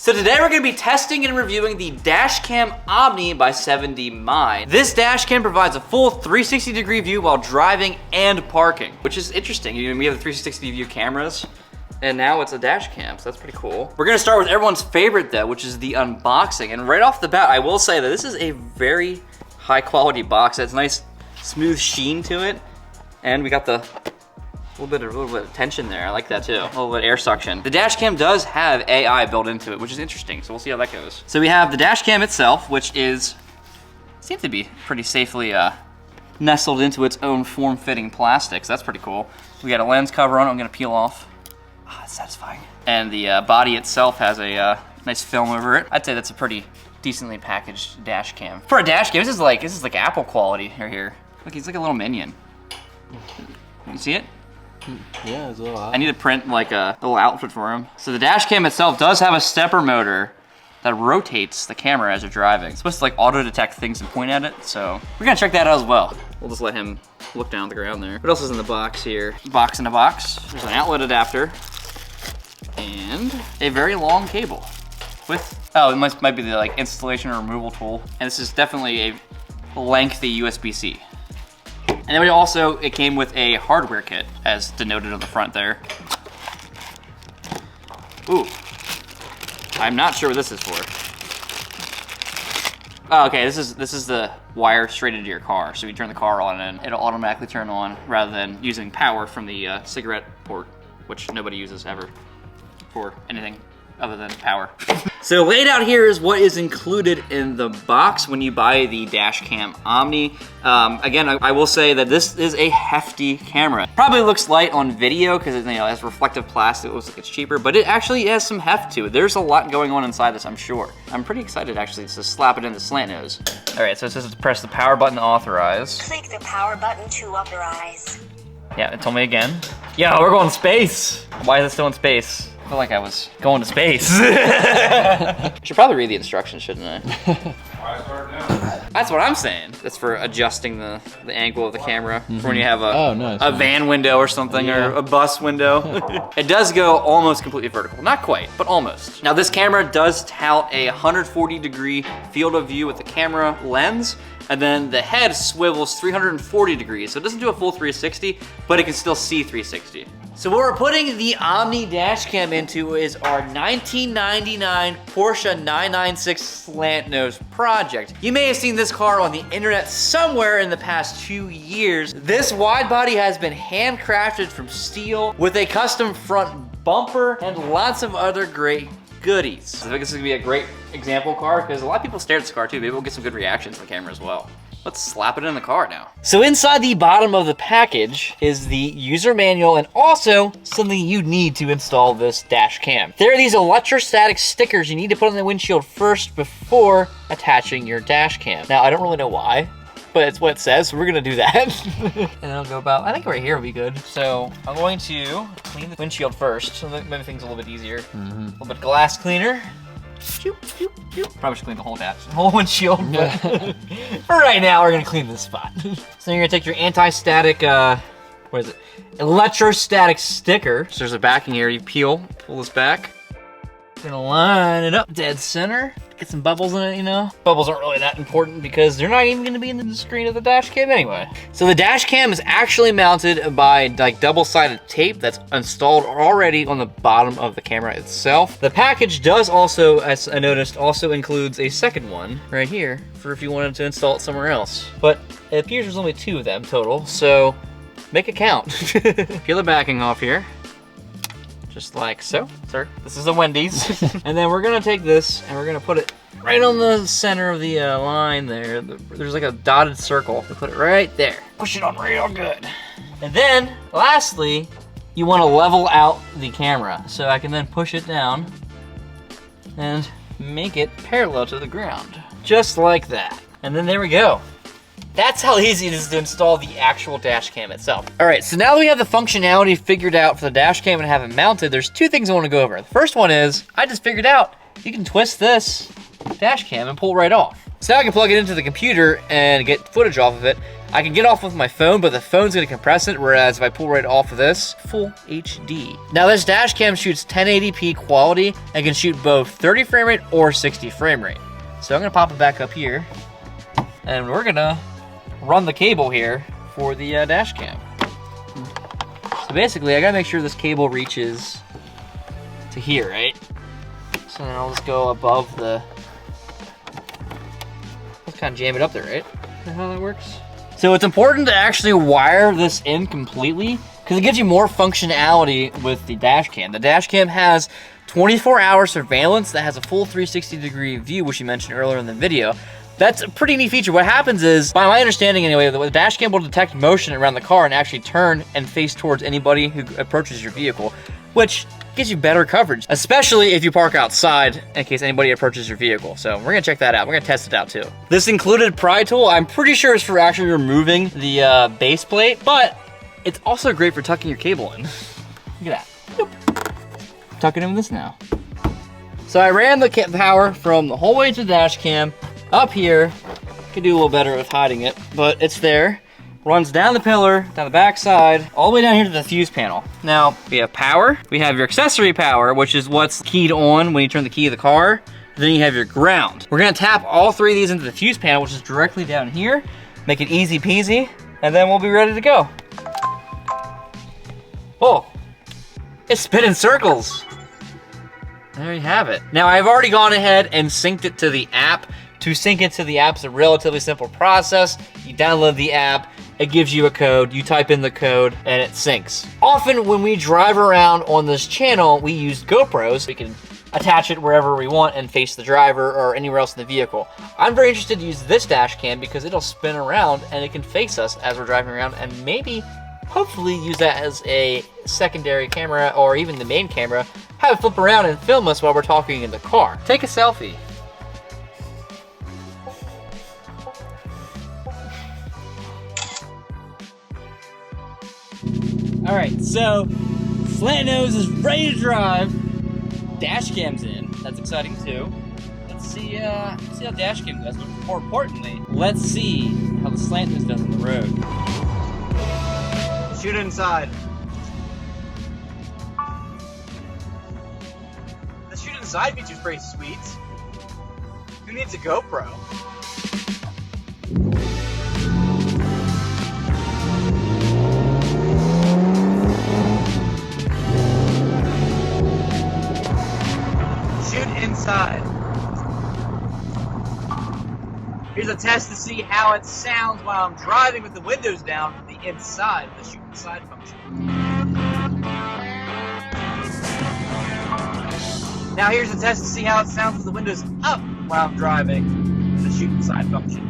So today we're gonna be testing and reviewing the Dash Cam Omni by 7D Mind. This dash cam provides a full 360-degree view while driving and parking, which is interesting. We have the 360 view cameras, and now it's a dash cam, so that's pretty cool. We're gonna start with everyone's favorite though, which is the unboxing. And right off the bat, I will say that this is a very high quality box. It has nice smooth sheen to it. And we got the little bit of tension there. I like that too. A little bit of air suction. The dash cam does have AI built into it, which is interesting. So we'll see how that goes. So we have the dash cam itself, which seems to be pretty safely nestled into its own form-fitting plastic. So that's pretty cool. We got a lens cover on it. I'm gonna peel off. Ah, it's satisfying. And the body itself has a nice film over it. I'd say that's a pretty decently packaged dash cam. For a dash cam, this is like Apple quality right here. Look, he's like a little minion. You see it? Yeah, it's a little. I need to print like a little outfit for him. So the dash cam itself does have a stepper motor that rotates the camera as you're driving. It's supposed to like auto detect things and point at it, so we're gonna check that out as well. We'll just let him look down the ground there. What else is in the box here? Box in a box. There's an outlet adapter and a very long cable with, oh, it might be the like installation or removal tool. And this is definitely a lengthy USB-C. And then it came with a hardware kit, as denoted on the front there. Ooh, I'm not sure what this is for. Oh, okay, this is the wire straight into your car. So you turn the car on and it'll automatically turn on rather than using power from the cigarette port, which nobody uses ever for anything other than power. So laid out here is what is included in the box when you buy the Dash Cam Omni. Again, I will say that this is a hefty camera. Probably looks light on video because it has reflective plastic, it looks like it's cheaper, but it actually has some heft to it. There's a lot going on inside this, I'm sure. I'm pretty excited actually to slap it into slant nose. All right, so it says to press the power button to authorize. Click the power button to authorize. Yeah, it told me again. Yeah, we're going to space. Why is it still in space? I feel like I was going to space. I should probably read the instructions, shouldn't I? Why start now? That's what I'm saying. That's for adjusting the angle of the camera for when you have a van window or something, or a bus window. It does go almost completely vertical. Not quite, but almost. Now this camera does tout a 140-degree field of view with the camera lens, and then the head swivels 340 degrees. So it doesn't do a full 360, but it can still see 360. So what we're putting the Omni dash cam into is our 1999 Porsche 996 slant nose project. You may have seen this car on the internet somewhere in the past 2 years. This wide body has been handcrafted from steel with a custom front bumper and lots of other great goodies. I think this is gonna be a great example car because a lot of people stare at this car too. Maybe we'll get some good reactions to the camera as well. Let's slap it in the car now. So inside the bottom of the package is the user manual and also something you need to install this dash cam. There are these electrostatic stickers you need to put on the windshield first before attaching your dash cam. Now, I don't really know why, but it's what it says, so we're gonna do that. And it'll go about, I think right here will be good. So I'm going to clean the windshield first, so that maybe things a little bit easier. A little bit of glass cleaner. Shoop, shoop, shoop. Probably should clean the whole windshield, but for right now, we're gonna clean this spot. So you're gonna take your anti-static, what is it? Electrostatic sticker. So there's a backing here, you pull this back. Gonna line it up dead center. Get some bubbles in it, you know? Bubbles aren't really that important because they're not even gonna be in the screen of the dash cam anyway. So the dash cam is actually mounted by like double-sided tape that's installed already on the bottom of the camera itself. The package does also, as I noticed, also includes a second one right here for if you wanted to install it somewhere else. But it appears there's only 2 of them total, so make it count. Peel the backing off here. Just like so, sir. This is a Wendy's. And then we're gonna take this and we're gonna put it right on the center of the line there. There's like a dotted circle. We put it right there. Push it on real good. And then, lastly, you wanna level out the camera. So I can then push it down and make it parallel to the ground. Just like that. And then there we go. That's how easy it is to install the actual dash cam itself. All right, so now that we have the functionality figured out for the dash cam and have it mounted, there's 2 things I want to go over. The first one is, I just figured out you can twist this dash cam and pull it right off. So now I can plug it into the computer and get footage off of it. I can get off with my phone, but the phone's gonna compress it, whereas if I pull right off of this, full HD. Now this dash cam shoots 1080p quality and can shoot both 30 frame rate or 60 frame rate. So I'm gonna pop it back up here, and we're gonna run the cable here for the dash cam. So basically, I gotta make sure this cable reaches to here, right? So then I'll just go above the, let's kind of jam it up there, right? Is that how that works? So it's important to actually wire this in completely because it gives you more functionality with the dash cam. The dash cam has 24-hour surveillance that has a full 360-degree view, which you mentioned earlier in the video. That's a pretty neat feature. What happens is, by my understanding anyway, the dash cam will detect motion around the car and actually turn and face towards anybody who approaches your vehicle, which gives you better coverage, especially if you park outside in case anybody approaches your vehicle. So we're gonna check that out. We're gonna test it out too. This included pry tool, I'm pretty sure is for actually removing the base plate, but it's also great for tucking your cable in. Look at that. Boop. Tucking in with this now. So I ran the power from the whole way to the dash cam, up here. Could do a little better with hiding it, but it's there. Runs down the pillar, down the back side, all the way down here to the fuse panel. Now, we have power. We have your accessory power, which is what's keyed on when you turn the key of the car. Then you have your ground. We're gonna tap all three of these into the fuse panel, which is directly down here. Make it easy peasy, and then we'll be ready to go. Oh, it's spinning circles. There you have it. Now, I've already gone ahead and synced it to the app. To sync it to the app is a relatively simple process. You download the app, it gives you a code, you type in the code, and it syncs. Often when we drive around on this channel, we use GoPros. We can attach it wherever we want and face the driver or anywhere else in the vehicle. I'm very interested to use this dash cam because it'll spin around and it can face us as we're driving around and maybe, hopefully use that as a secondary camera or even the main camera, have it flip around and film us while we're talking in the car. Take a selfie. All right, so Slant Nose is ready to drive. Dash cam's in. That's exciting too. Let's see how dash cam does. But more importantly, let's see how the Slant Nose does on the road. Shoot inside. The shoot inside feature's pretty sweet. Who needs a GoPro? Inside. Here's a test to see how it sounds while I'm driving with the windows down from the inside, the shoot inside function. Now here's a test to see how it sounds with the windows up while I'm driving, the shoot inside function.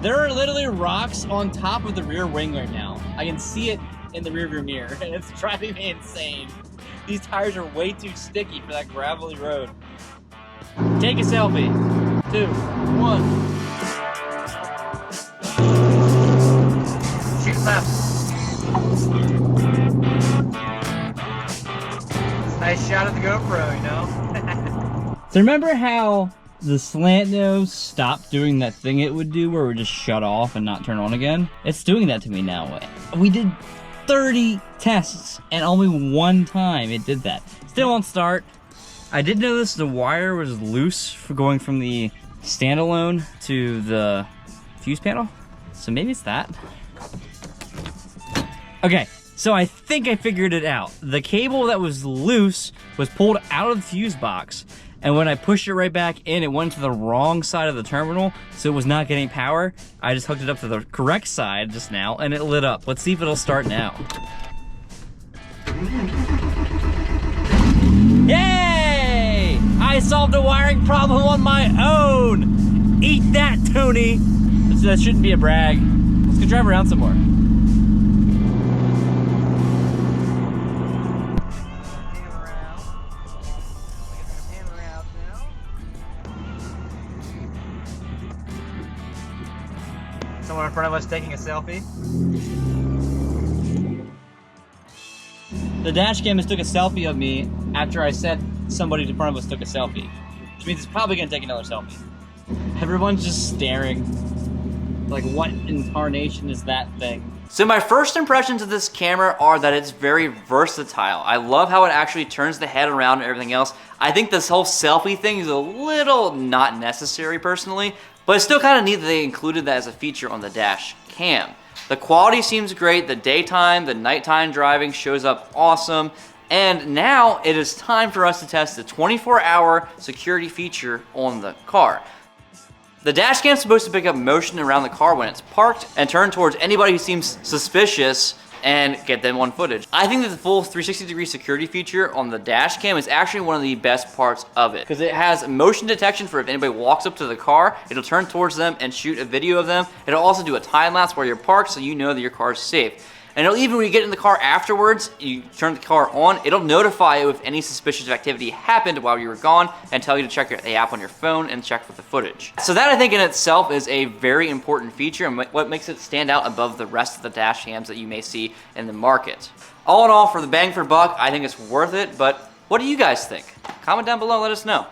There are literally rocks on top of the rear wing right now. I can see it in the rearview mirror, and it's driving me insane. These tires are way too sticky for that gravelly road. Take a selfie. 2, 1. Shoot left. Nice shot of the GoPro, you know? So remember how the Slant Nose stopped doing that thing it would do where it would just shut off and not turn on again? It's doing that to me now. We did 30 tests and only one time it did that. Still won't start. I did notice the wire was loose for going from the standalone to the fuse panel. So maybe it's that. Okay, so I think I figured it out. The cable that was loose was pulled out of the fuse box, and when I pushed it right back in, it went to the wrong side of the terminal, so it was not getting power. I just hooked it up to the correct side just now, and it lit up. Let's see if it'll start now. Yay! I solved a wiring problem on my own! Eat that, Tony! That shouldn't be a brag. Let's go drive around some more. Someone in front of us taking a selfie. The dash cam just took a selfie of me after I said somebody in front of us took a selfie. Which means it's probably gonna take another selfie. Everyone's just staring. Like, what incarnation is that thing? So my first impressions of this camera are that it's very versatile. I love how it actually turns the head around and everything else. I think this whole selfie thing is a little not necessary personally, but it's still kind of neat that they included that as a feature on the Dash Cam. The quality seems great, the daytime, the nighttime driving shows up awesome, and now it is time for us to test the 24-hour security feature on the car. The dash cam is supposed to pick up motion around the car when it's parked and turn towards anybody who seems suspicious and get them on footage. I think that the full 360-degree security feature on the dash cam is actually one of the best parts of it because it has motion detection for if anybody walks up to the car, it'll turn towards them and shoot a video of them. It'll also do a time lapse where you're parked so you know that your car is safe. And it'll even when you get in the car afterwards, you turn the car on, it'll notify you if any suspicious activity happened while you were gone and tell you to check the app on your phone and check for the footage. So that I think in itself is a very important feature and what makes it stand out above the rest of the dash cams that you may see in the market. All in all, for the bang for buck, I think it's worth it, but what do you guys think? Comment down below and let us know.